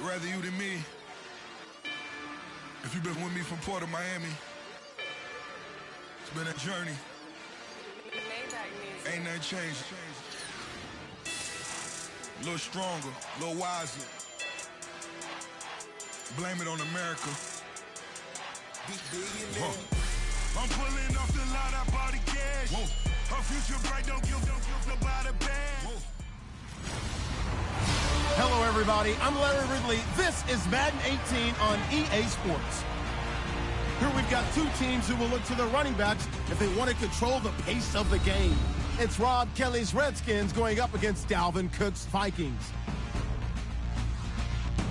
rather you than me. If you've been with me from Port of Miami, it's been a journey. Ain't nothing changed. A little stronger, a little wiser. Blame it on America. I'm pulling off the lot, I bought the cash. Her future bright, don't give nobody bad. Hello, everybody. I'm Larry Ridley. This is Madden 18 on EA Sports. Here we've got two teams who will look to their running backs if they want to control the pace of the game. It's Rob Kelly's Redskins going up against Dalvin Cook's Vikings.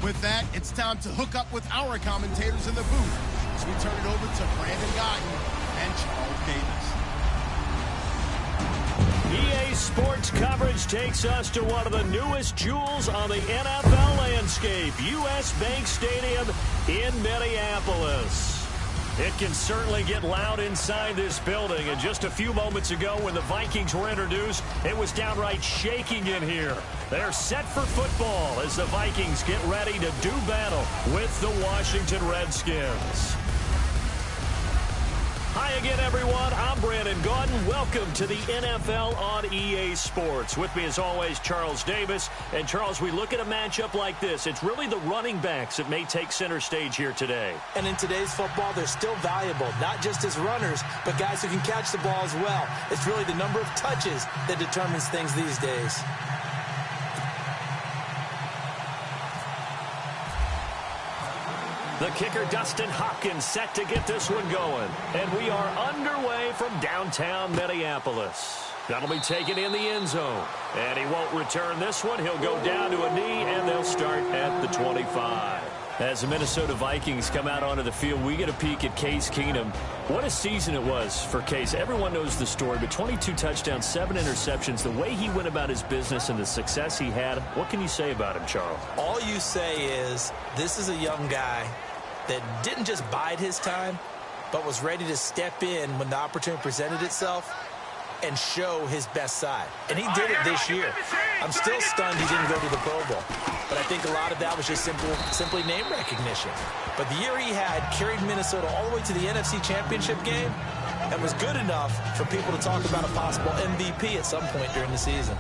With that, it's time to hook up with our commentators in the booth as we turn it over to Brandon Guyton and Charles Davis. EA Sports coverage takes us to one of the newest jewels on the NFL landscape, U.S. Bank Stadium in Minneapolis. It can certainly get loud inside this building, and just a few moments ago when the Vikings were introduced, it was downright shaking in here. They're set for football as the Vikings get ready to do battle with the Washington Redskins. Hi again, everyone. I'm Brandon Guyton. Welcome to the NFL on EA Sports. With me, as always, Charles Davis. And, Charles, we look at a matchup like this. It's really the running backs that may take center stage here today. And in today's football, they're still valuable, not just as runners, but guys who can catch the ball as well. It's really the number of touches that determines things these days. The kicker, Dustin Hopkins, set to get this one going. And we are underway from downtown Minneapolis. That'll be taken in the end zone. And he won't return this one. He'll go down to a knee, and they'll start at the 25. As the Minnesota Vikings come out onto the field, we get a peek at Case Keenum. What a season it was for Case. Everyone knows the story, but 22 touchdowns, 7 interceptions. The way he went about his business and the success he had, what can you say about him, Charles? All you say is this is a young guy that didn't just bide his time, but was ready to step in when the opportunity presented itself and show his best side. And he did it this year. I'm still stunned he didn't go to the Pro Bowl. But I think a lot of that was just simply name recognition. But the year he had carried Minnesota all the way to the NFC Championship game and was good enough for people to talk about a possible MVP at some point during the season.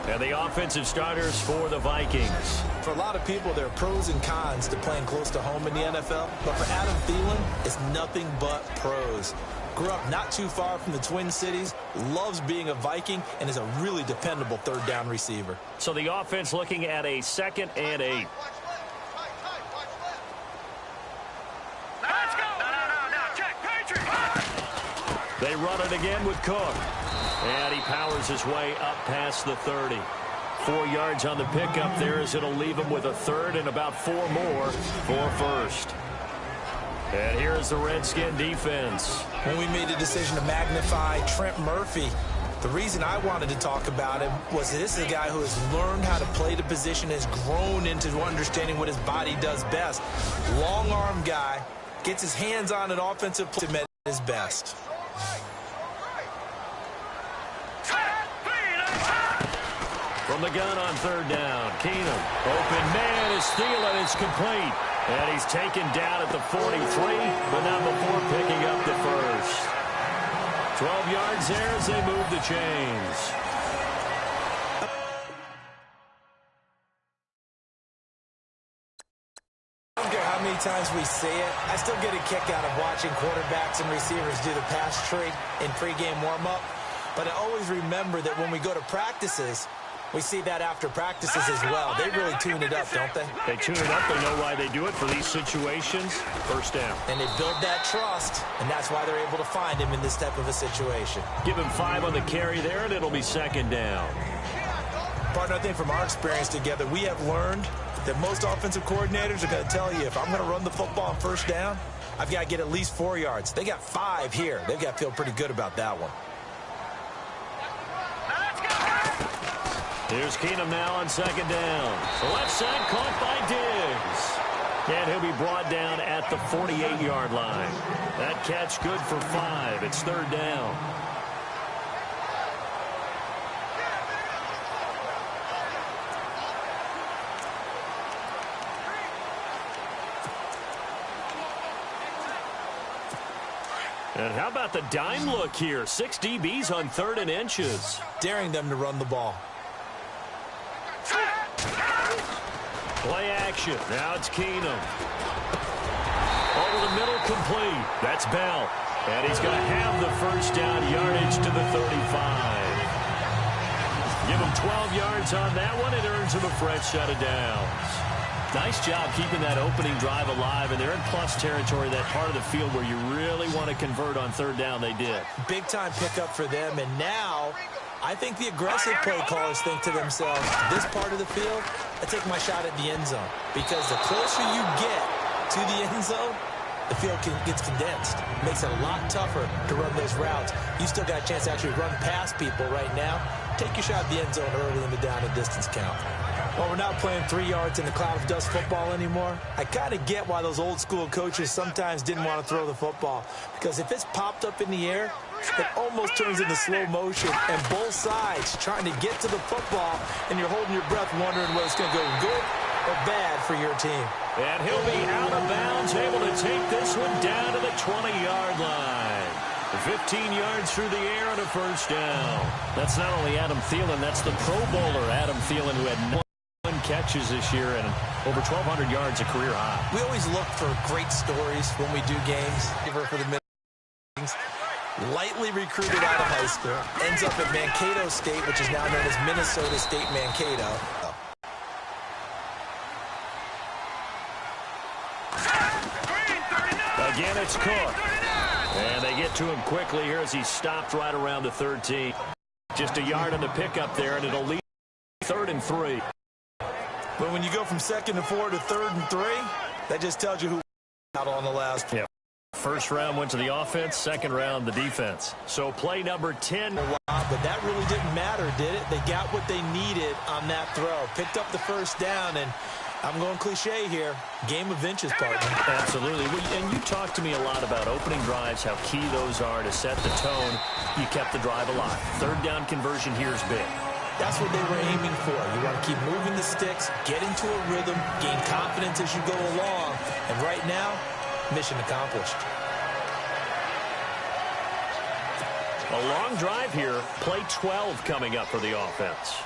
And the offensive starters for the Vikings. For a lot of people, there are pros and cons to playing close to home in the NFL. But for Adam Thielen, it's nothing but pros. Grew up not too far from the Twin Cities, loves being a Viking, and is a really dependable third down receiver. So the offense looking at a 2nd and 8. Let's go! No, check, Patriot! They run it again with Cook. And he powers his way up past the 30. 4 yards on the pickup there as it'll leave him with a third and about 4 more for first. And here's the Redskin defense. When we made the decision to magnify Trent Murphy, the reason I wanted to talk about him was that this is a guy who has learned how to play the position, has grown into understanding what his body does best. Long arm guy, gets his hands on an offensive play at his best. From the gun on 3rd down, Keenum. Open man is Thielen. It's complete. And he's taken down at the 43, but not before picking up the first. 12 yards there as they move the chains. I don't care how many times we say it, I still get a kick out of watching quarterbacks and receivers do the pass tree in pregame warm-up. But I always remember that when we go to practices, we see that after practices as well. They really tune it up, don't they? They tune it up. They know why they do it for these situations. First down. And they build that trust, and that's why they're able to find him in this type of a situation. Give him 5 on the carry there, and it'll be 2nd down. Partner, I think from our experience together, we have learned that most offensive coordinators are going to tell you, if I'm going to run the football on 1st down, I've got to get at least 4 yards. They got 5 here. They've got to feel pretty good about that one. Here's Keenum now on 2nd down. The left side caught by Diggs. And he'll be brought down at the 48-yard line. That catch good for 5. It's 3rd down. And how about the dime look here? 6 DBs on 3rd and inches. Daring them to run the ball. Play action. Now it's Keenum. Over the middle, complete. That's Bell. And he's going to have the first down, yardage to the 35. Give him 12 yards on that one. It earns him a fresh set of downs. Nice job keeping that opening drive alive, and they're in plus territory, that part of the field where you really want to convert on 3rd down. They did. Big-time pickup for them, and now I think the aggressive play callers think to themselves, this part of the field, I take my shot at the end zone, because the closer you get to the end zone, the field gets condensed. Makes it a lot tougher to run those routes. You still got a chance to actually run past people right now. Take your shot at the end zone early in the down and distance count. Well, we're not playing 3 yards in the cloud of dust football anymore. I kind of get why those old school coaches sometimes didn't want to throw the football. Because if it's popped up in the air, it almost turns into slow motion. And both sides trying to get to the football, and you're holding your breath wondering whether it's going to go good or bad for your team. And he'll be out of bounds, able to take this one down to the 20-yard line. 15 yards through the air and a first down. That's not only Adam Thielen, that's the Pro Bowler Adam Thielen, who had 1 catches this year and over 1,200 yards, a career high. We always look for great stories when we do games. For the lightly recruited out of high school, ends up at Mankato State, which is now known as Minnesota State Mankato. Again, it's Cook. And they get to him quickly here as he stopped right around the 13. Just a yard on the pickup there, and it'll lead 3rd and 3. But when you go from 2nd and 4 to 3rd and 3, that just tells you who out on the last. Yeah. First round went to the offense, 2nd round the defense. So play number 10. But that really didn't matter, did it? They got what they needed on that throw. Picked up the first down, and I'm going cliche here. Game of inches, partner. Absolutely. And you talked to me a lot about opening drives, how key those are to set the tone. You kept the drive alive. 3rd down conversion here is big. That's what they were aiming for. You want to keep moving the sticks, get into a rhythm, gain confidence as you go along. And right now, mission accomplished. A long drive here. Play 12 coming up for the offense.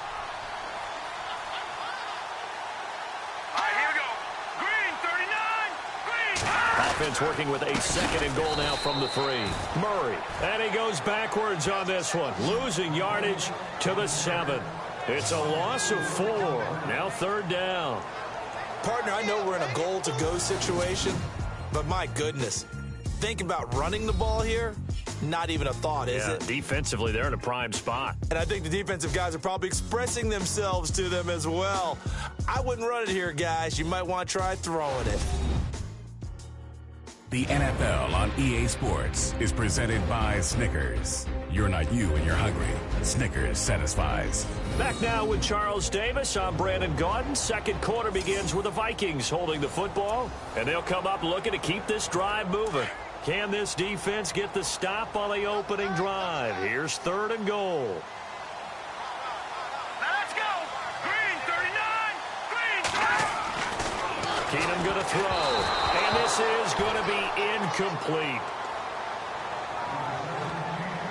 Offense working with a 2nd and goal now from the 3. Murray. And he goes backwards on this one. Losing yardage to the 7. It's a loss of 4. Now 3rd down. Partner, I know we're in a goal-to-go situation, but my goodness. Think about running the ball here. Not even a thought, is it? Defensively, they're in a prime spot. And I think the defensive guys are probably expressing themselves to them as well. I wouldn't run it here, guys. You might want to try throwing it. The NFL on EA Sports is presented by Snickers. You're not you when you're hungry. Snickers satisfies. Back now with Charles Davis. I'm Brandon Gaudin. 2nd quarter begins with the Vikings holding the football, and they'll come up looking to keep this drive moving. Can this defense get the stop on the opening drive? Here's 3rd and goal. Let's go. Green 39. Green. Keenum going to throw. And this is going to be incomplete.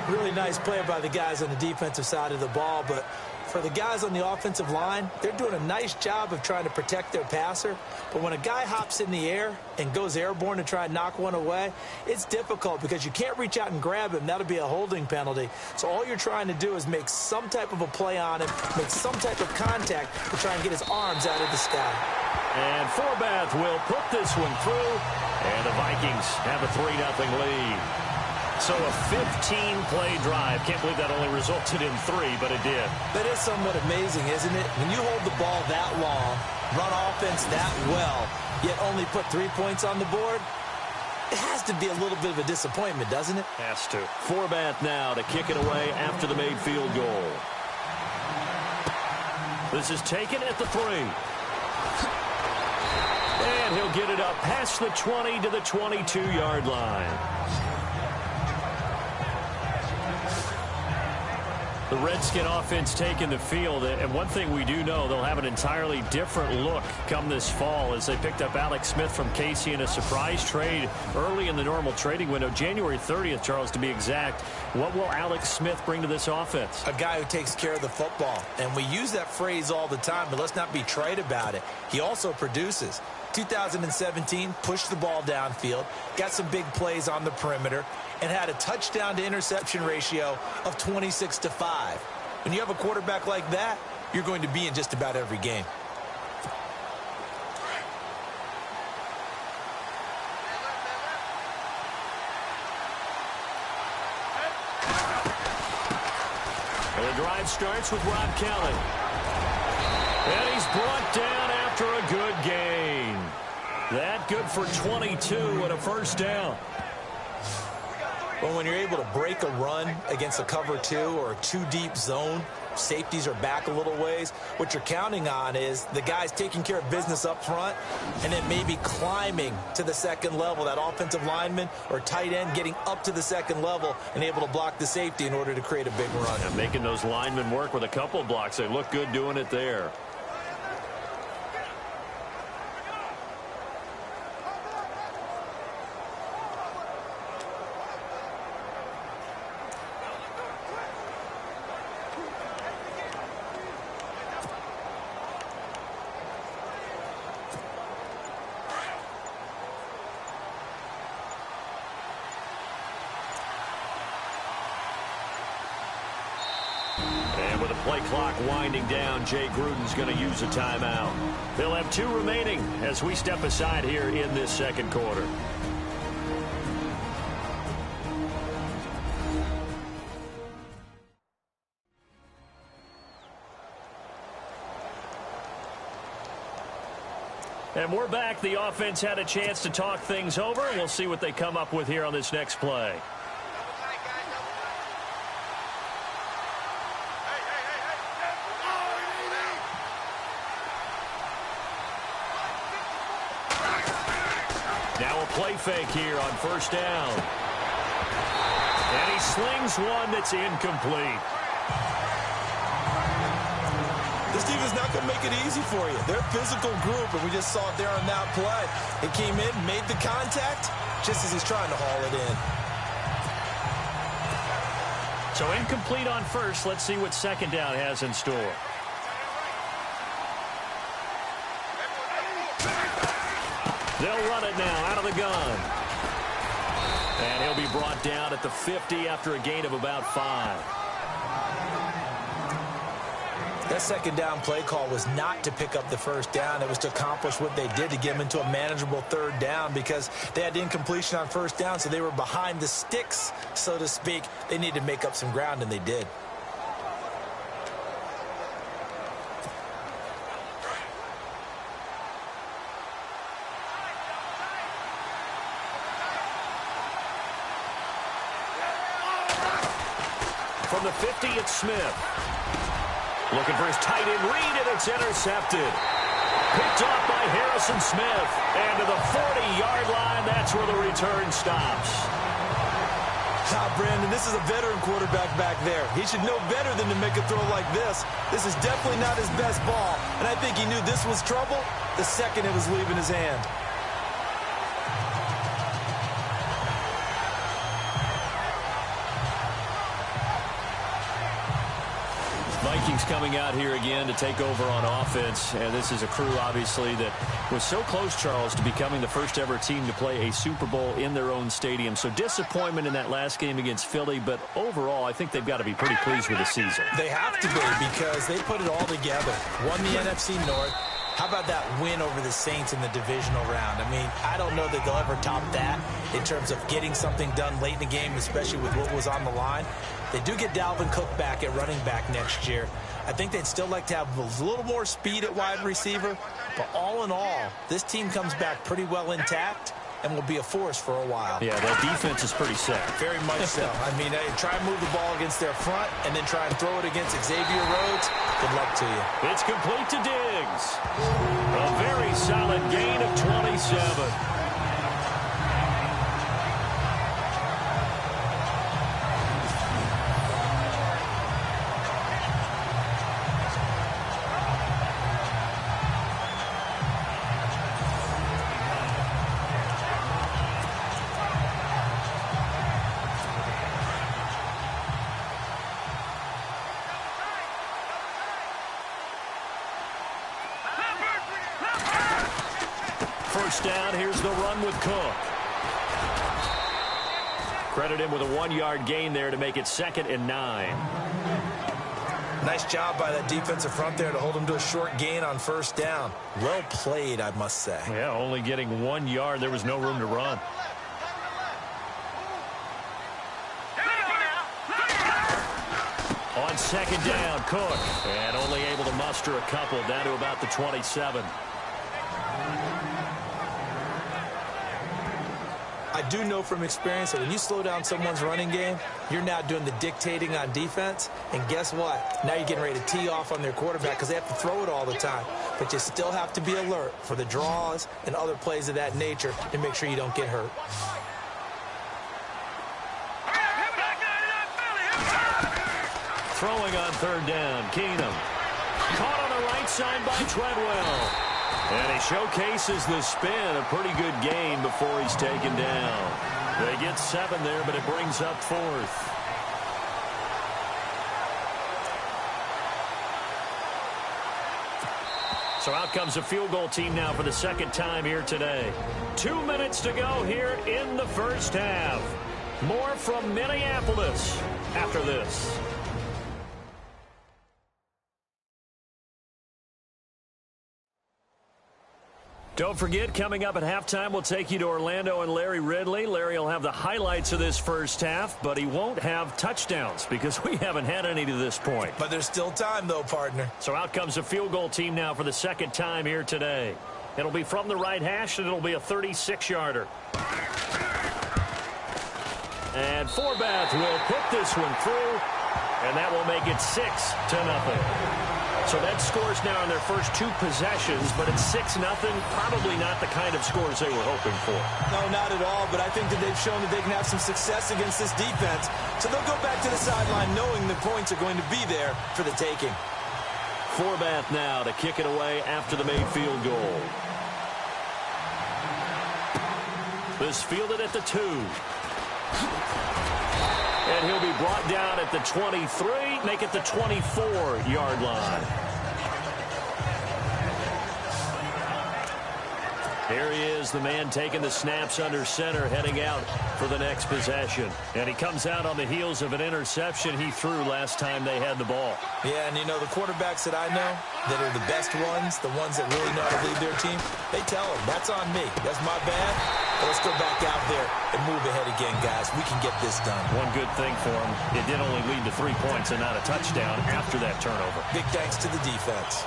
Really nice play by the guys on the defensive side of the ball, but for the guys on the offensive line, they're doing a nice job of trying to protect their passer. But when a guy hops in the air and goes airborne to try and knock one away, it's difficult because you can't reach out and grab him. That'll be a holding penalty. So all you're trying to do is make some type of a play on him, make some type of contact to try and get his arms out of the sky. And Forbath will put this one through, and the Vikings have a 3-0 lead. So a 15-play drive. Can't believe that only resulted in 3, but it did. That is somewhat amazing, isn't it? When you hold the ball that long, run offense that well, yet only put 3 points on the board, it has to be a little bit of a disappointment, doesn't it? Has to. Forbath now to kick it away after the made field goal. This is taken at the 3. And he'll get it up past the 20 to the 22-yard line. The Redskin offense taking the field, and one thing we do know, they'll have an entirely different look come this fall as they picked up Alex Smith from Casey in a surprise trade early in the normal trading window, January 30th, Charles, to be exact. What will Alex Smith bring to this offense? A guy who takes care of the football, and we use that phrase all the time, but let's not be trite about it. He also produces. 2017, pushed the ball downfield, got some big plays on the perimeter, and had a touchdown to interception ratio of 26-5. When you have a quarterback like that, you're going to be in just about every game. And the drive starts with Rob Kelly. And he's brought down after a good gain. That good for 22 and a first down. Well, when you're able to break a run against a cover 2 or a 2-deep zone, safeties are back a little ways. What you're counting on is the guys taking care of business up front and then maybe climbing to the second level, that offensive lineman or tight end getting up to the second level and able to block the safety in order to create a big run. And making those linemen work with a couple blocks. They look good doing it there. And with the play clock winding down, Jay Gruden's going to use a timeout. They'll have 2 remaining as we step aside here in this second quarter. And we're back. The offense had a chance to talk things over. We'll see what they come up with here on this next play. Now a play fake here on first down. And he slings one that's incomplete. This defense is not going to make it easy for you. They're a physical group, and we just saw it there on that play. It came in, made the contact, just as he's trying to haul it in. So incomplete on first. Let's see what second down has in store. They'll run it now out of the gun. And he'll be brought down at the 50 after a gain of about 5. That second down play call was not to pick up the first down. It was to accomplish what they did to get them into a manageable third down because they had incompletion on first down, so they were behind the sticks, so to speak. They needed to make up some ground, and they did. From the 50, it's Smith. Looking for his tight end read, and it's intercepted. Picked off by Harrison Smith. And to the 40-yard line, that's where the return stops. Brandon, this is a veteran quarterback back there. He should know better than to make a throw like this. This is definitely not his best ball, and I think he knew this was trouble the second it was leaving his hand. Vikings coming out here again to take over on offense, and this is a crew, obviously, that was so close, Charles, to becoming the first-ever team to play a Super Bowl in their own stadium. So disappointment in that last game against Philly, but overall, I think they've got to be pretty pleased with the season. They have to be because they put it all together. Won the NFC North. How about that win over the Saints in the divisional round? I mean, I don't know that they'll ever top that in terms of getting something done late in the game, especially with what was on the line. They do get Dalvin Cook back at running back next year. I think they'd still like to have a little more speed at wide receiver. But all in all, this team comes back pretty well intact and will be a force for a while. Yeah, that defense is pretty set. Very much so. I mean, try and move the ball against their front and then try and throw it against Xavier Rhodes. Good luck to you. It's complete to Diggs. A very solid gain of 27. first down. Here's the run with Cook. Credit him with a 1-yard gain there to make it 2nd and 9. Nice job by that defensive front there to hold him to a short gain on first down. Well played, I must say. Yeah, only getting 1 yard. There was no room to run. On 2nd down, Cook. And only able to muster a couple down to about the 27. I do know from experience that when you slow down someone's running game, you're now doing the dictating on defense. And guess what? Now you're getting ready to tee off on their quarterback because they have to throw it all the time. But you still have to be alert for the draws and other plays of that nature to make sure you don't get hurt. Throwing on 3rd down, Keenum. Caught on the right side by Treadwell. And he showcases the spin, a pretty good gain before he's taken down. They get 7 there, but it brings up 4th. So out comes a field goal team now for the 2nd time here today. 2 minutes to go here in the first half. More from Minneapolis after this. Don't forget, coming up at halftime, we'll take you to Orlando and Larry Ridley. Larry will have the highlights of this first half, but he won't have touchdowns because we haven't had any to this point. But there's still time, though, partner. So out comes a field goal team now for the 2nd time here today. It'll be from the right hash, and it'll be a 36-yarder. And Forbath will put this one through, and that will make it 6-0. So that scores now in their first 2 possessions, but it's 6-0. Probably not the kind of scores they were hoping for. No, not at all, but I think that they've shown that they can have some success against this defense. So they'll go back to the sideline knowing the points are going to be there for the taking. Forbath now to kick it away after the made field goal. This fielded at the 2. And he'll be brought down at the 23, make it the 24-yard line. Here he is, the man taking the snaps under center, heading out for the next possession. And he comes out on the heels of an interception he threw last time they had the ball. Yeah, and you know, the quarterbacks that I know that are the best ones, the ones that really know how to lead their team, they tell them, that's on me. That's my bad. Let's go back out there and move ahead again, guys. We can get this done. One good thing for him, it did only lead to 3 points and not a touchdown after that turnover. Big thanks to the defense.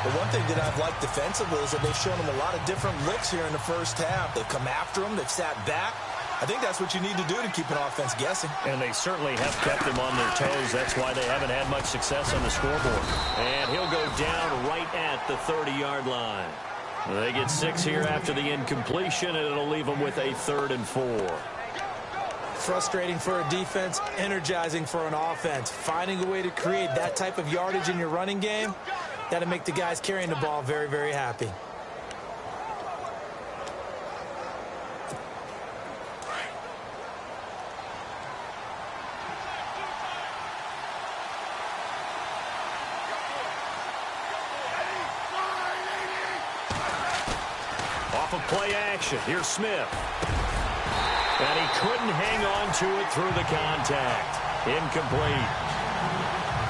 But one thing that I've liked defensively is that they've shown them a lot of different looks here in the first half. They've come after them. They've sat back. I think that's what you need to do to keep an offense guessing. And they certainly have kept them on their toes. That's why they haven't had much success on the scoreboard. And he'll go down right at the 30-yard line. They get 6 here after the incompletion, and it'll leave them with a 3rd and 4. Frustrating for a defense, energizing for an offense. Finding a way to create that type of yardage in your running game, that'll make the guys carrying the ball very, very happy. Off of play action, here's Smith. And he couldn't hang on to it through the contact. Incomplete.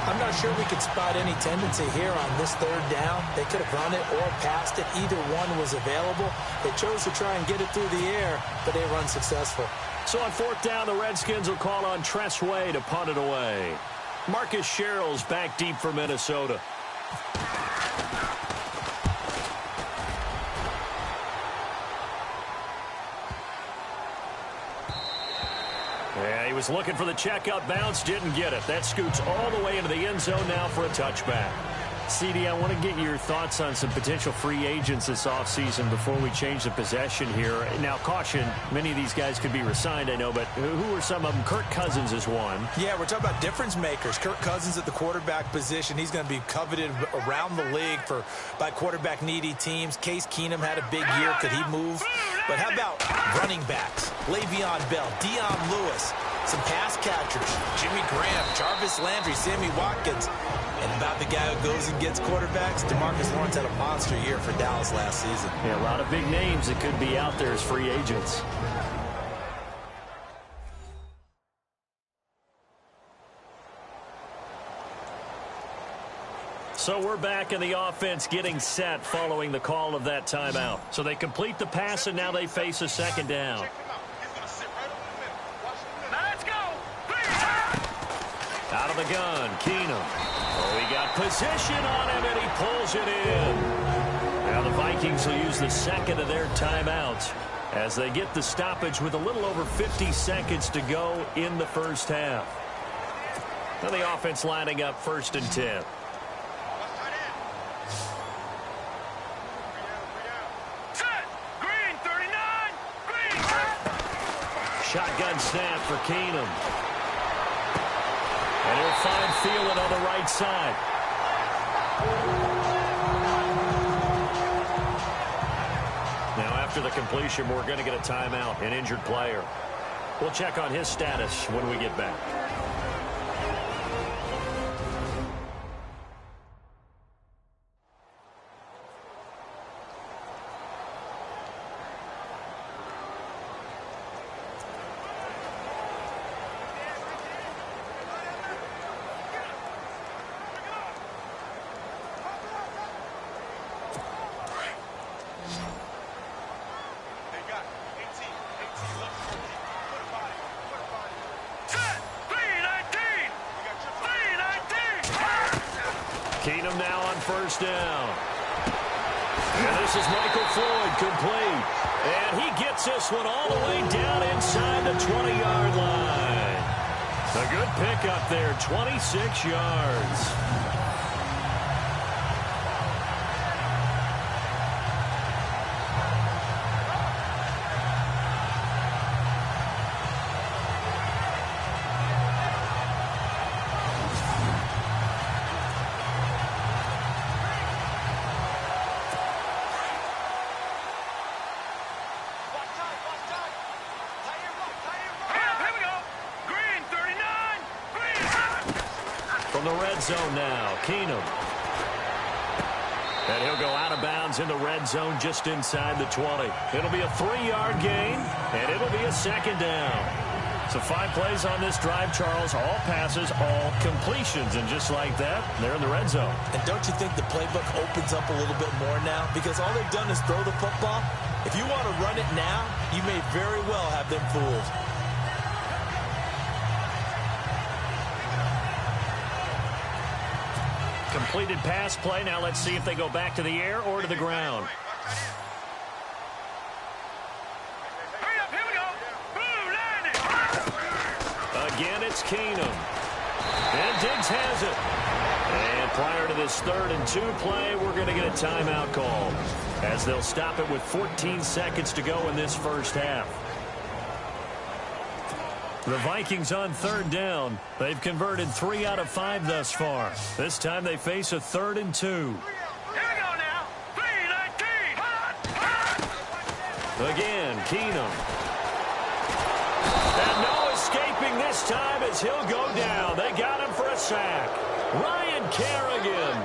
I'm not sure we could spot any tendency here on this 3rd down. They could have run it or passed it. Either one was available. They chose to try and get it through the air, but they were unsuccessful. So on 4th down, the Redskins will call on Tress Way to punt it away. Marcus Sherrill's back deep for Minnesota. Yeah, he was looking for the checkout bounce, didn't get it. That scoots all the way into the end zone now for a touchback. CD, I want to get your thoughts on some potential free agents this offseason before we change the possession here. Now, caution, many of these guys could be re-signed, I know, but who are some of them? Kirk Cousins is one. Yeah, we're talking about difference makers. Kirk Cousins at the quarterback position. He's going to be coveted around the league by quarterback-needy teams. Case Keenum had a big year. Could he move? But how about running backs? Le'Veon Bell, Dion Lewis, some pass catchers, Jimmy Graham, Jarvis Landry, Sammy Watkins. And about the guy who goes and gets quarterbacks, DeMarcus Lawrence had a monster year for Dallas last season. Yeah, a lot of big names that could be out there as free agents. So we're back in the offense getting set following the call of that timeout. So they complete the pass, and now they face a second down. Let's go. Out of the gun, Keenum. Oh, he got position on him, and he pulls it in. Now the Vikings will use the second of their timeouts as they get the stoppage with a little over 50 seconds to go in the first half. Now the offense lining up 1st and 10. Shotgun snap for Keenum. And he'll find Thielen on the right side. Now after the completion, we're going to get a timeout, an injured player. We'll check on his status when we get back. Keenum now on 1st down. And this is Michael Floyd complete. And he gets this one all the way down inside the 20-yard line. A good pickup there, 26 yards. The red zone now, Keenum. And he'll go out of bounds in the red zone just inside the 20. It'll be a 3-yard gain, and it'll be a 2nd down. So 5 plays on this drive, Charles. All passes, all completions. And just like that, they're in the red zone. And don't you think the playbook opens up a little bit more now? Because all they've done is throw the football. If you want to run it now, you may very well have them fooled. Completed pass play. Now let's see if they go back to the air or to the ground. Hurry up, here we go. Blue landing. Again, it's Keenum. And Diggs has it. And prior to this 3rd and 2 play, we're going to get a timeout call as they'll stop it with 14 seconds to go in this first half. The Vikings on 3rd down. They've converted 3 out of 5 thus far. This time they face a 3rd and 2. Here we go now. 3-19. Again, Keenum. And no escaping this time as he'll go down. They got him for a sack. Ryan Kerrigan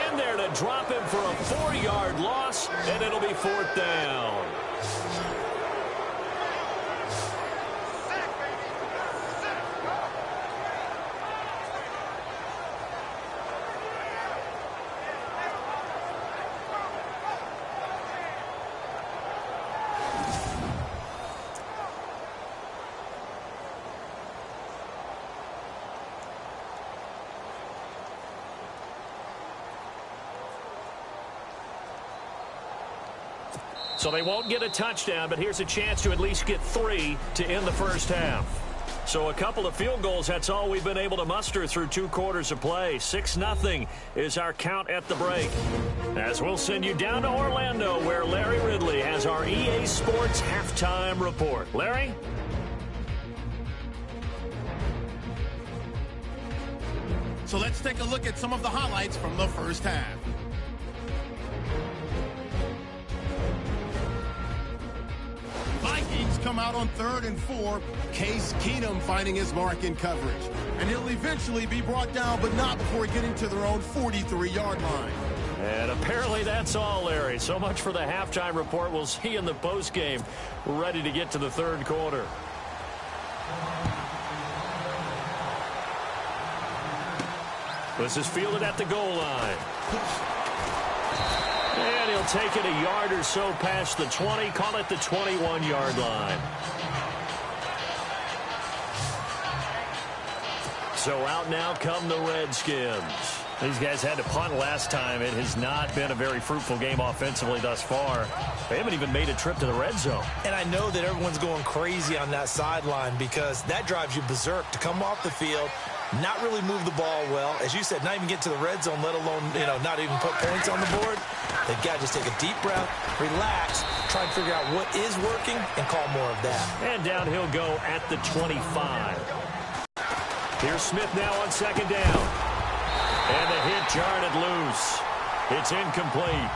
in there to drop him for a 4-yard loss, and it'll be 4th down. So they won't get a touchdown, but here's a chance to at least get 3 to end the first half. So a couple of field goals, that's all we've been able to muster through 2 quarters of play. 6-0 is our count at the break. As we'll send you down to Orlando, where Larry Ridley has our EA Sports halftime report. Larry? So let's take a look at some of the highlights from the first half. Vikings come out on 3rd and 4. Case Keenum finding his mark in coverage. And he'll eventually be brought down, but not before getting to their own 43-yard line. And apparently that's all, Larry. So much for the halftime report. We'll see you in the postgame. We're ready to get to the third quarter. This is fielded at the goal line. And he'll take it a yard or so past the 20. Call it the 21-yard line. So out now come the Redskins. These guys had to punt last time. It has not been a very fruitful game offensively thus far. They haven't even made a trip to the red zone. And I know that everyone's going crazy on that sideline because that drives you berserk to come off the field, not really move the ball well. As you said, not even get to the red zone, let alone, not even put points on the board. They've got to just take a deep breath, relax, try and figure out what is working, and call more of that. And down he'll go at the 25. Here's Smith now on second down. And the hit jarred it loose. It's incomplete.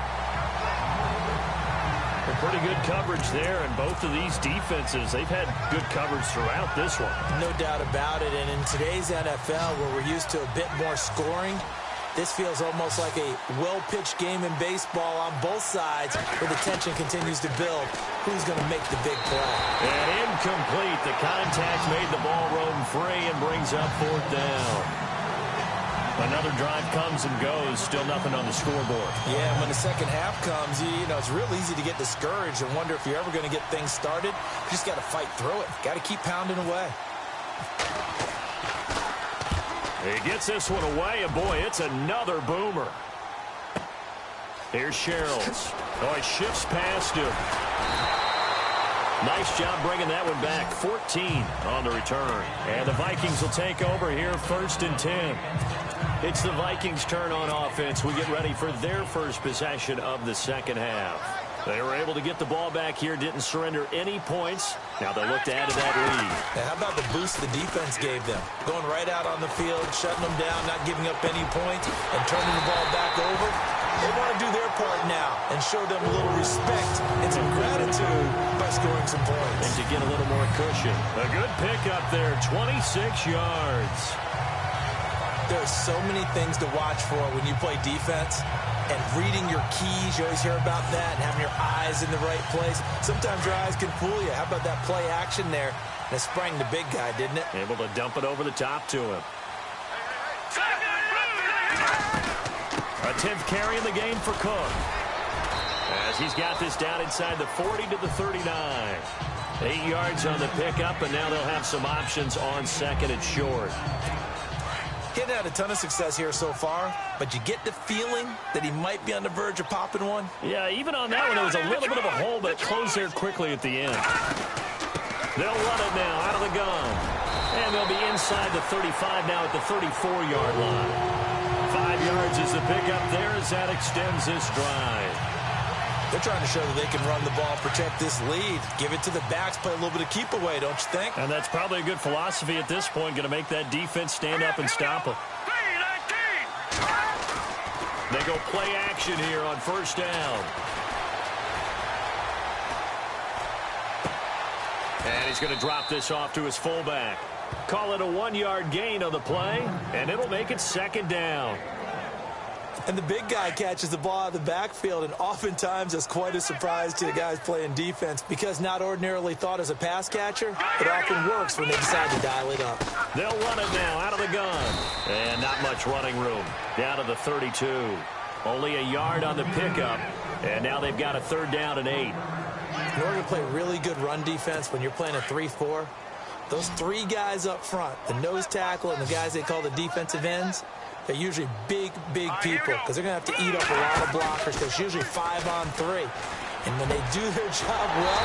And pretty good coverage there, and both of these defenses, they've had good coverage throughout this one. No doubt about it, and in today's NFL, where we're used to a bit more scoring, this feels almost like a well-pitched game in baseball on both sides, where the tension continues to build. Who's going to make the big play? And incomplete. The contact made the ball roam free and brings up fourth down. Another drive comes and goes. Still nothing on the scoreboard. Yeah, and when the second half comes, it's real easy to get discouraged and wonder if you're ever going to get things started. You just got to fight through it. Got to keep pounding away. He gets this one away, and boy, it's another boomer. Here's Sherrills. Oh, he shifts past him. Nice job bringing that one back. 14 on the return. And the Vikings will take over here, 1st and 10. It's the Vikings' turn on offense. We get ready for their first possession of the second half. They were able to get the ball back here, didn't surrender any points. Now they'll look to add to that lead. Now, how about the boost the defense gave them? Going right out on the field, shutting them down, not giving up any points, and turning the ball back over. They want to do their part now and show them a little respect and some gratitude by scoring some points. And to get a little more cushion. A good pickup there, 26 yards. There's so many things to watch for when you play defense. And reading your keys, you always hear about that, and having your eyes in the right place. Sometimes your eyes can fool you. How about that play action there? And it sprang the big guy, didn't it? Able to dump it over the top to him. A 10th carry in the game for Cook. As he's got this down inside the 40 to the 39. 8 yards on the pickup, and now they'll have some options on second and short. Getting had a ton of success here so far, but you get the feeling that he might be on the verge of popping one. Yeah, even on that one, there was a little bit of a hole, but it closed there quickly at the end. They'll run it now out of the gun. And they'll be inside the 35 now at the 34-yard line. 5 yards is the pickup there as that extends this drive. They're trying to show that they can run the ball, protect this lead, give it to the backs, play a little bit of keep away, don't you think? And that's probably a good philosophy at this point, going to make that defense stand up and stop them. They go play action here on first down. And he's going to drop this off to his fullback. Call it a 1-yard gain on the play, and it'll make it second down. And the big guy catches the ball out of the backfield, and oftentimes it's quite a surprise to the guys playing defense because not ordinarily thought as a pass catcher, it often works when they decide to dial it up. They'll run it now out of the gun. And not much running room. Down to the 32. Only a yard on the pickup, and now they've got a 3rd down and 8. In order to play really good run defense when you're playing a 3-4, those 3 guys up front, the nose tackle and the guys they call the defensive ends, they're usually big people because they're going to have to eat up a lot of blockers because it's usually 5-on-3. And when they do their job well,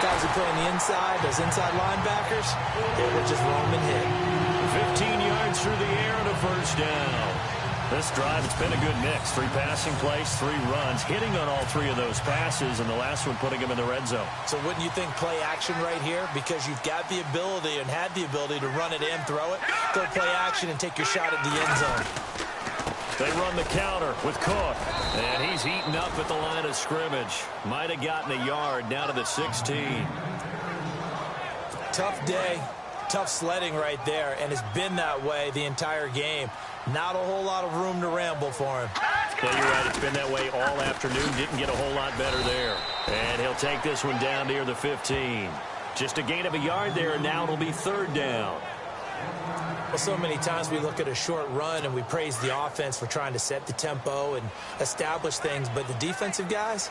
guys who play on the inside, those inside linebackers, they will just roam and hit. 15 yards through the air and a first down. This drive, it's been a good mix. 3 passing plays, 3 runs, hitting on all 3 of those passes, and the last one putting him in the red zone. So wouldn't you think play action right here? Because you've got the ability and had the ability to run it and throw it. Go play action and take your shot at the end zone. They run the counter with Cook, and he's eaten up at the line of scrimmage. Might have gotten a yard down to the 16. Tough day tough sledding right there, and it's been that way the entire game. Not a whole lot of room to ramble for him. Yeah, you're right. It's been that way all afternoon. Didn't get a whole lot better there. And he'll take this one down near the 15. Just a gain of a yard there, and now it'll be 3rd down. Well, so many times we look at a short run and we praise the offense for trying to set the tempo and establish things, but the defensive guys,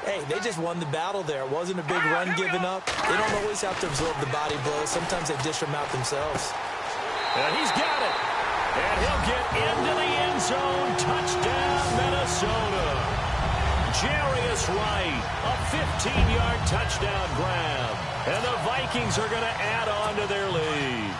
hey, they just won the battle there. It wasn't a big run given up. They don't always have to absorb the body blows. Sometimes they dish them out themselves. And he's got it. And he'll get into the end zone. Touchdown, Minnesota. Jarius Wright, a 15-yard touchdown grab. And the Vikings are going to add on to their lead.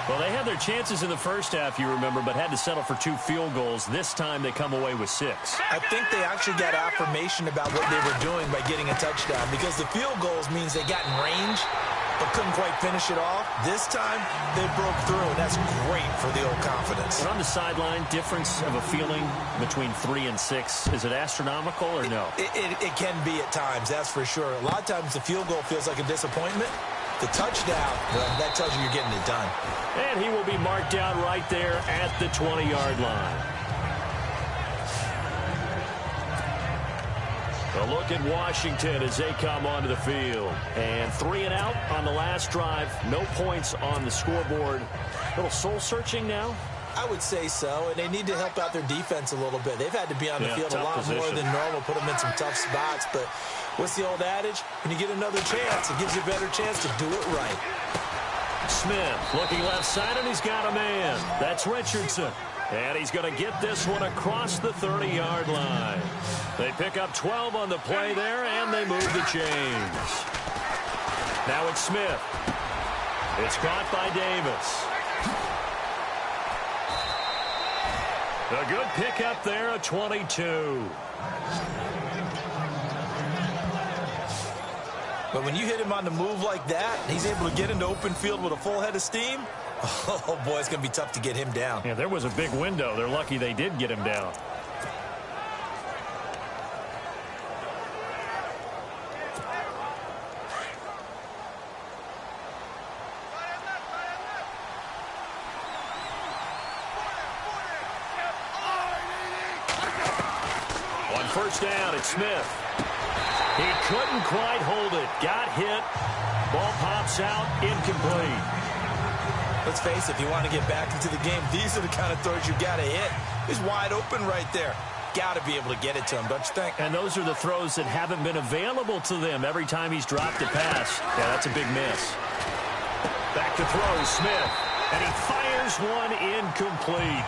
Well, they had their chances in the first half, you remember, but had to settle for 2 field goals. This time they come away with 6. I think they actually got affirmation about what they were doing by getting a touchdown, because the field goals means they got in range but couldn't quite finish it off. This time they broke through, and that's great for the old confidence. And on the sideline, difference of a feeling between 3 and 6, is it astronomical or no? It can be at times, that's for sure. A lot of times the field goal feels like a disappointment. The touchdown, that tells you you're getting it done. And he will be marked down right there at the 20-yard line. A look at Washington as they come onto the field. And 3 and out on the last drive. No points on the scoreboard. A little soul-searching now? I would say so, and they need to help out their defense a little bit. They've had to be on the field a lot more than normal, put them in some tough spots. But what's the old adage? When you get another chance, it gives you a better chance to do it right. Smith looking left side, and he's got a man. That's Richardson. And he's going to get this one across the 30-yard line. They pick up 12 on the play there, and they move the chains. Now it's Smith. It's caught by Davis. A good pickup there, a 22. But when you hit him on the move like that, he's able to get into open field with a full head of steam, oh, boy, it's going to be tough to get him down. Yeah, there was a big window. They're lucky they did get him down. On first down, it's Smith. He couldn't quite hold it. Got hit. Ball pops out. Incomplete. Let's face it, if you want to get back into the game, these are the kind of throws you got to hit. He's wide open right there. Got to be able to get it to him, don't you think? And those are the throws that haven't been available to them every time he's dropped a pass. Yeah, that's a big miss. Back to throw, Smith. And he fires one incomplete.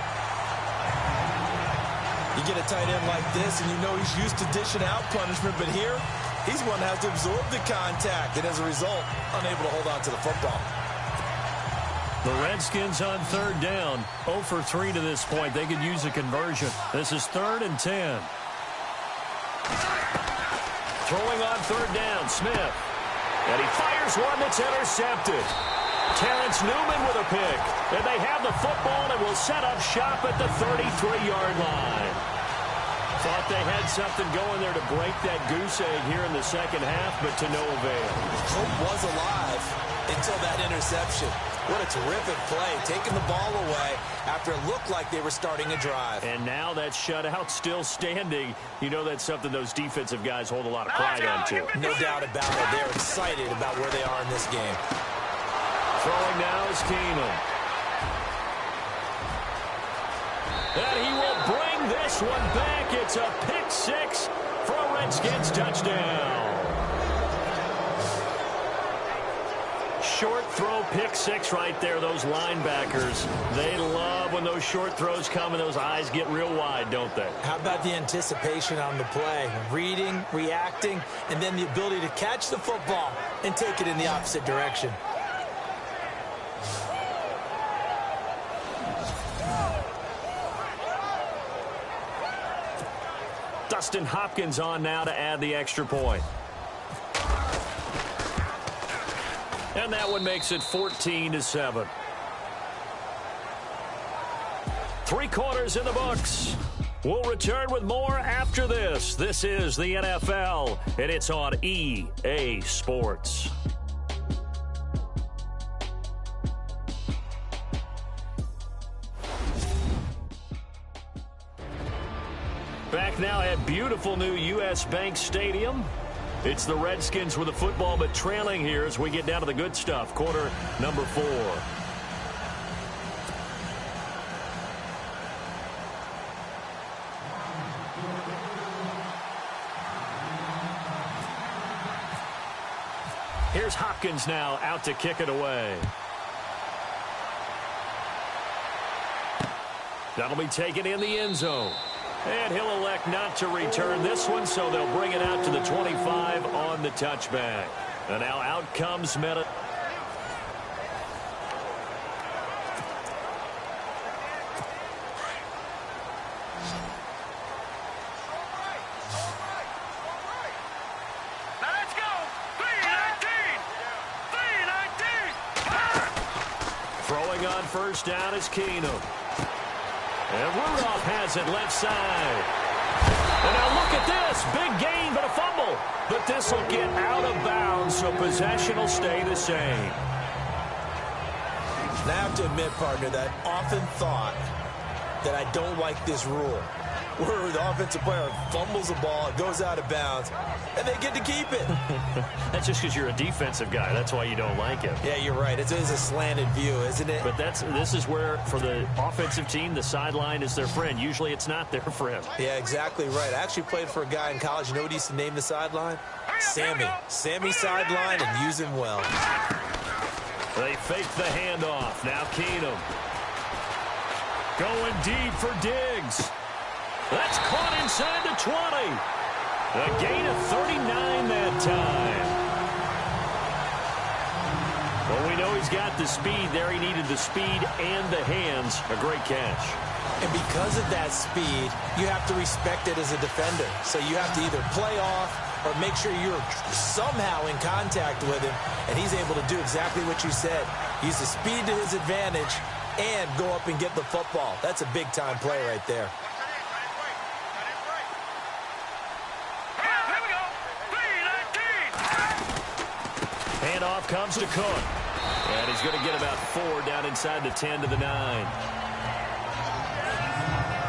You get a tight end like this, and you know he's used to dishing out punishment, but here, he's one that has to absorb the contact, and as a result, unable to hold on to the football. The Redskins on third down. 0 for 3 to this point. They could use a conversion. This is 3rd and 10. Throwing on third down, Smith. And he fires one that's intercepted. Terrence Newman with a pick. And they have the football and will set up shop at the 33-yard line. Thought they had something going there to break that goose egg here in the second half, but to no avail. Hope was alive until that interception. What a terrific play, taking the ball away after it looked like they were starting a drive. And now that shutout still standing. You know that's something those defensive guys hold a lot of pride on, too. No doubt about it. They're excited about where they are in this game. Throwing now is Keenum. And he will bring this one back. It's a pick six for a Redskins touchdown. Short throw, pick six right there. Those linebackers, they love when those short throws come and those eyes get real wide, don't they? How about the anticipation on the play? Reading, reacting, and then the ability to catch the football and take it in the opposite direction. Dustin Hopkins on now to add the extra point. And that one makes it 14-7. 3 quarters in the books. We'll return with more after this. This is the NFL, and it's on EA Sports. back now at beautiful new U.S. Bank Stadium. It's the Redskins with the football, but trailing here as we get down to the good stuff. Quarter number 4. Here's Hopkins now out to kick it away. That'll be taken in the end zone. And he'll elect not to return this one, so they'll bring it out to the 25 on the touchback. And now out comes Meta. Let's go. 319. 319. Throwing on first down is Keenum. And Rudolph has it left side. And now look at this. Big gain, but a fumble. But this will get out of bounds, so possession will stay the same. And I have to admit, partner, that I often thought that I don't like this rule, where the offensive player fumbles the ball, it goes out of bounds, and they get to keep it. That's just because you're a defensive guy. That's why you don't like it. Yeah, you're right. It's a slanted view, isn't it? But this is where, for the offensive team, the sideline is their friend. Usually it's not their friend. Yeah, exactly right. I actually played for a guy in college. You know what he used to name the sideline? Sammy. Sammy sideline, and use him well. They fake the handoff. Now Keenum. Going deep for Diggs. That's caught inside the 20. A gain of 39 that time. Well, we know he's got the speed there. He needed the speed and the hands. A great catch. And because of that speed, you have to respect it as a defender. So you have to either play off or make sure you're somehow in contact with him, and he's able to do exactly what you said. Use the speed to his advantage and go up and get the football. That's a big-time play right there. Here we go. 319. Handoff comes to Cook. And he's going to get about 4 down inside the 10 to the 9.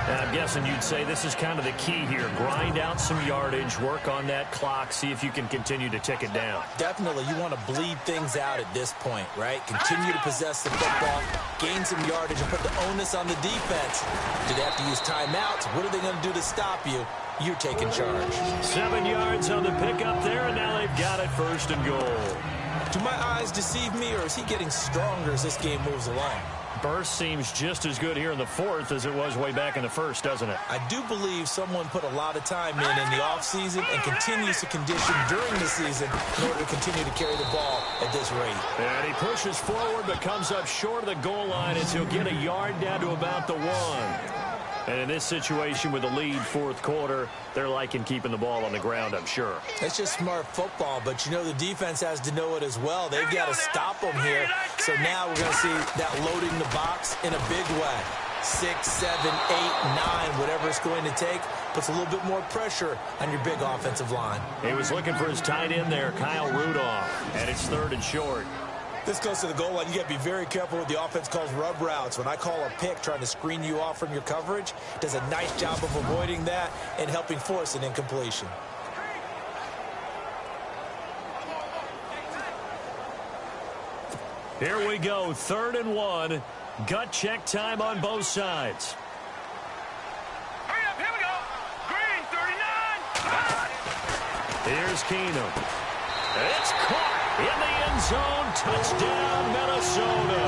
And I'm guessing you'd say this is kind of the key here. Grind out some yardage, work on that clock, see if you can continue to tick it down. Definitely, you want to bleed things out at this point, right? Continue to possess the football, gain some yardage, and put the onus on the defense. Do they have to use timeouts? What are they going to do to stop you? You're taking charge. 7 yards on the pickup there, and now they've got it first and goal. Do my eyes deceive me, or is he getting stronger as this game moves along? Burst seems just as good here in the 4th as it was way back in the 1st, doesn't it? I do believe someone put a lot of time in the offseason and continues to condition during the season in order to continue to carry the ball at this rate. And he pushes forward but comes up short of the goal line as he'll get a yard down to about the 1. And in this situation with the lead 4th quarter, they're liking keeping the ball on the ground, I'm sure. It's just smart football, but you know the defense has to know it as well. They've got to stop them here. So now we're going to see that loading the box in a big way. 6, 7, 8, 9, whatever it's going to take, puts a little bit more pressure on your big offensive line. He was looking for his tight end there, Kyle Rudolph, and it's 3rd and short. This goes to the goal line. You got to be very careful what the offense calls rub routes. When I call a pick trying to screen you off from your coverage, does a nice job of avoiding that and helping force an incompletion. Here we go, 3rd and 1. Gut check time on both sides. Hurry up. Here we go. Green 39. Here's Keenum. It's caught in the end zone. Touchdown, Minnesota.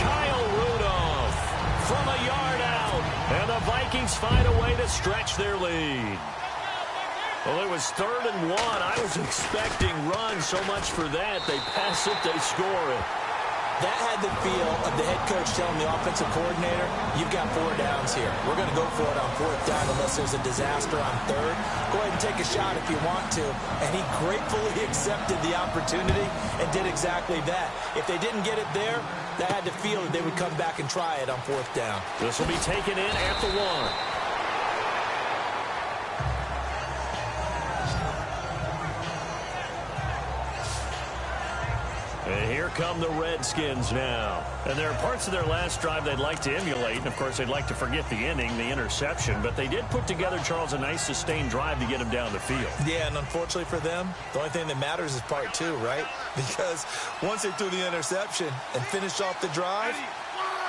Kyle Rudolph from a yard out. And the Vikings find a way to stretch their lead. Well, it was 3rd and 1. I was expecting runs so much for that. They pass it, they score it. That had the feel of the head coach telling the offensive coordinator, you've got 4 downs here. We're going to go for it on 4th down unless there's a disaster on 3rd. Go ahead and take a shot if you want to. And he gratefully accepted the opportunity and did exactly that. If they didn't get it there, that had the feel that they would come back and try it on 4th down. This will be taken in at the 1. And here come the Redskins now. And there are parts of their last drive they'd like to emulate. And, of course, they'd like to forget the inning, the interception. But they did put together, Charles, a nice sustained drive to get him down the field. Yeah, and unfortunately for them, the only thing that matters is part two, right? Because once they threw the interception and finished off the drive,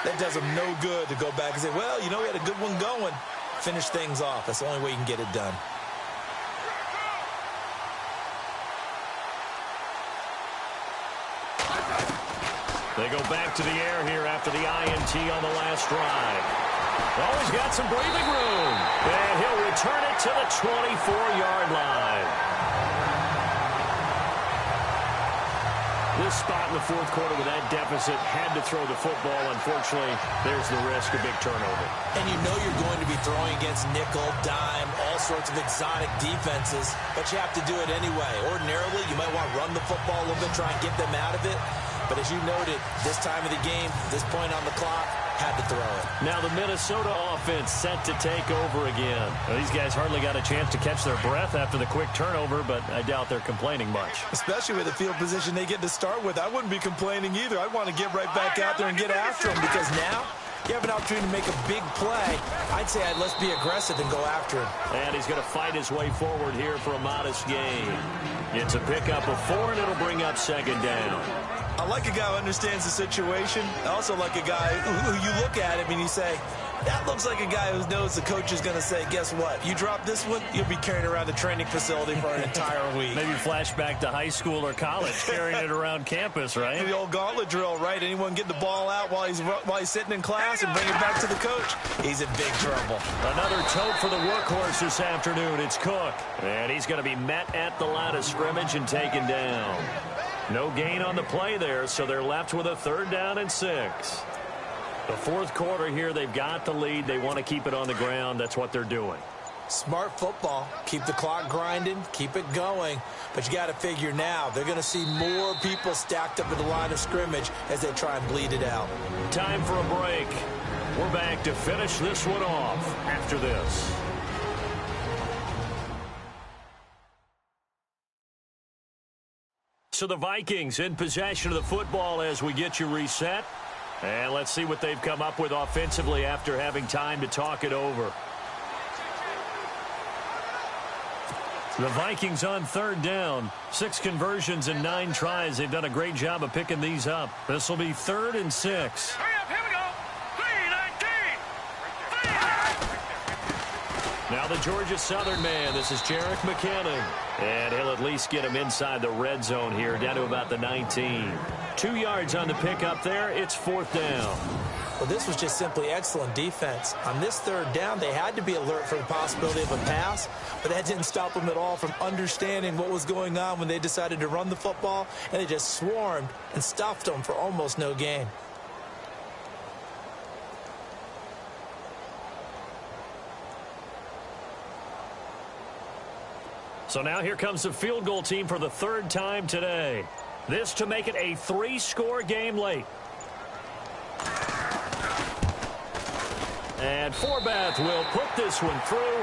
that does them no good to go back and say, well, you know, we had a good one going. Finish things off. That's the only way you can get it done. They go back to the air here after the INT on the last drive. Oh, he's got some breathing room. And he'll return it to the 24-yard line. This spot in the fourth quarter with that deficit had to throw the football. Unfortunately, there's the risk of big turnover. And you know you're going to be throwing against nickel, dime, all sorts of exotic defenses, but you have to do it anyway. Ordinarily, you might want to run the football a little bit, try and get them out of it. But as you noted, this time of the game, this point on the clock, had to throw it. Now the Minnesota offense set to take over again. Well, these guys hardly got a chance to catch their breath after the quick turnover, but I doubt they're complaining much. Especially with the field position they get to start with. I wouldn't be complaining either. I'd want to get right back out there and get after them, because now you have an opportunity to make a big play. I'd say let's be aggressive and go after him. And he's going to fight his way forward here for a modest gain. It's a pickup of 4, and it'll bring up second down. I like a guy who understands the situation. I also like a guy who you look at him and you say, that looks like a guy who knows the coach is going to say, guess what? You drop this one, you'll be carrying around the training facility for an entire week. Maybe flashback to high school or college, carrying it around campus, right? The old gauntlet drill, right? Anyone get the ball out while he's sitting in class and bring it back to the coach? He's in big trouble. Another tote for the workhorse this afternoon. It's Cook. And he's going to be met at the line of scrimmage and taken down. No gain on the play there, so they're left with a 3rd down and 6. The fourth quarter here, they've got the lead. They want to keep it on the ground. That's what they're doing. Smart football. Keep the clock grinding. Keep it going. But you got to figure now, they're going to see more people stacked up at the line of scrimmage as they try and bleed it out. Time for a break. We're back to finish this one off after this. So the Vikings in possession of the football as we get you reset. And let's see what they've come up with offensively after having time to talk it over. The Vikings on 3rd down. 6 conversions and 9 tries. They've done a great job of picking these up. This will be 3rd and 6. Hurry up, here we go. 3-19. Now the Georgia Southern man. This is Jerick McKinnon. And he'll at least get him inside the red zone here, down to about the 19. 2 yards on the pickup there. It's 4th down. Well, this was just simply excellent defense. On this 3rd down, they had to be alert for the possibility of a pass, but that didn't stop them at all from understanding what was going on when they decided to run the football, and they just swarmed and stuffed them for almost no gain. So now here comes the field goal team for the 3rd time today. This to make it a 3-score game late. And Forbath will put this one through,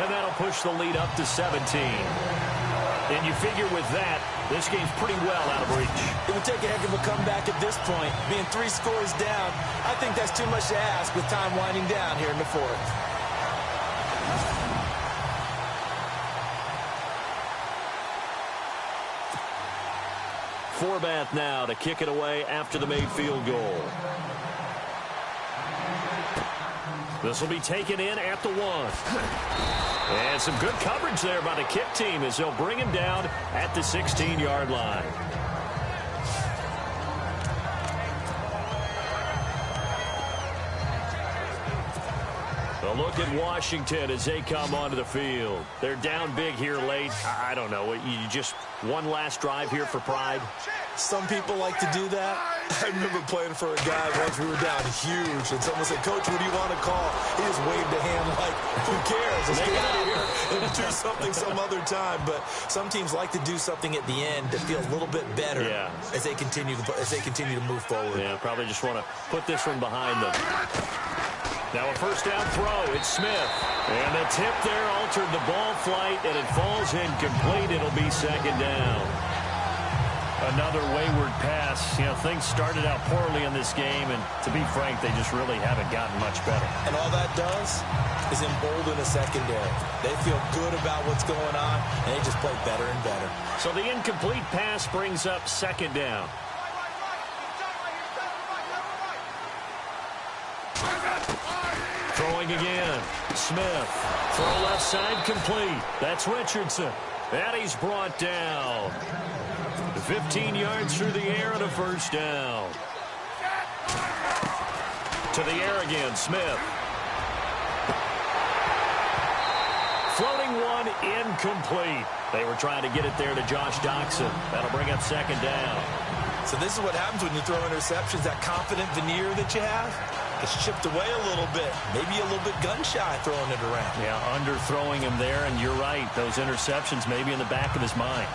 and that'll push the lead up to 17. And you figure with that, this game's pretty well out of reach. It would take a heck of a comeback at this point. Being 3 scores down, I think that's too much to ask with time winding down here in the 4th. Forbath now to kick it away after the made field goal. This will be taken in at the 1. And some good coverage there by the kick team as they'll bring him down at the 16-yard line. A look at Washington as they come onto the field. They're down big here late. I don't know. You just one last drive here for pride? Some people like to do that. I remember playing for a guy once we were down huge, and someone said, Coach, what do you want to call? He just waved a hand like, who cares? Let's get out of here and do something some other time. But some teams like to do something at the end to feel a little bit better as they continue to move forward. Yeah, probably just want to put this one behind them. Now a 1st down throw. It's Smith. And the tip there altered the ball flight, and it falls incomplete. It'll be 2nd down. Another wayward pass. You know, things started out poorly in this game, and to be frank, they just really haven't gotten much better. And all that does is embolden a secondary. They feel good about what's going on, and they just play better and better. So the incomplete pass brings up second down. Throwing again. Smith. Throw left side complete. That's Richardson. And he's brought down. 15 yards through the air and a first down. To the air again, Smith. Floating one, incomplete. They were trying to get it there to Josh Doxson. That'll bring up second down. So this is what happens when you throw interceptions. That confident veneer that you have gets chipped away a little bit. Maybe a little bit gun-shy throwing it around. Yeah, underthrowing him there, and you're right. Those interceptions maybe in the back of his mind.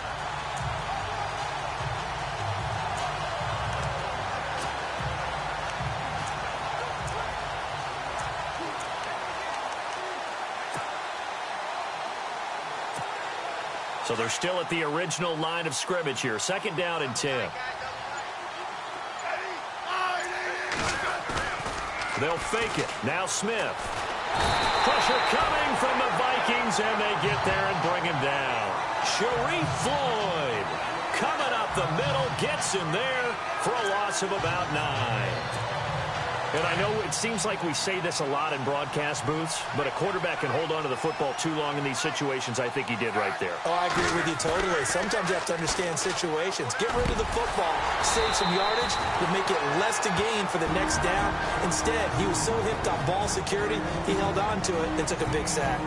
So they're still at the original line of scrimmage here. Second down and 10. They'll fake it. Now Smith. Pressure coming from the Vikings, and they get there and bring him down. Sharif Floyd coming up the middle, gets him there for a loss of about 9. And I know it seems like we say this a lot in broadcast booths, but a quarterback can hold on to the football too long in these situations. I think he did right there. Oh, I agree with you totally. Sometimes you have to understand situations. Get rid of the football, save some yardage, but make it less to gain for the next down. Instead, he was so hipped on ball security, he held on to it and took a big sack.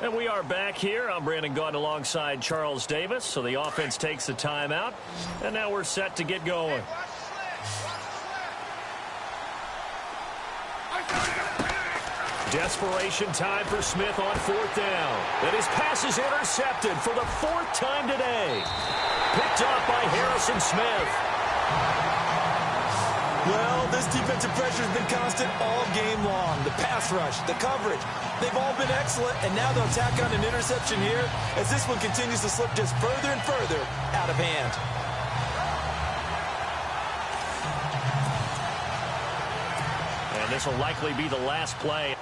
And we are back here. I'm Brandon Gaudin alongside Charles Davis. So the offense takes the timeout. And now we're set to get going. Desperation time for Smith on fourth down. And his pass is intercepted for the fourth time today. Picked off by Harrison Smith. Well, this defensive pressure has been constant all game long. The pass rush, the coverage, they've all been excellent, and now they'll tack on an interception here as this one continues to slip just further and further out of hand. And this will likely be the last play.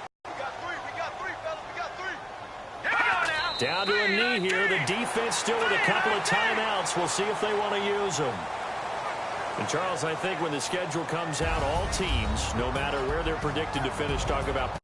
Down to a knee here. The defense still with a couple of timeouts. We'll see if they want to use them. And, Charles, I think when the schedule comes out, all teams, no matter where they're predicted to finish, talk about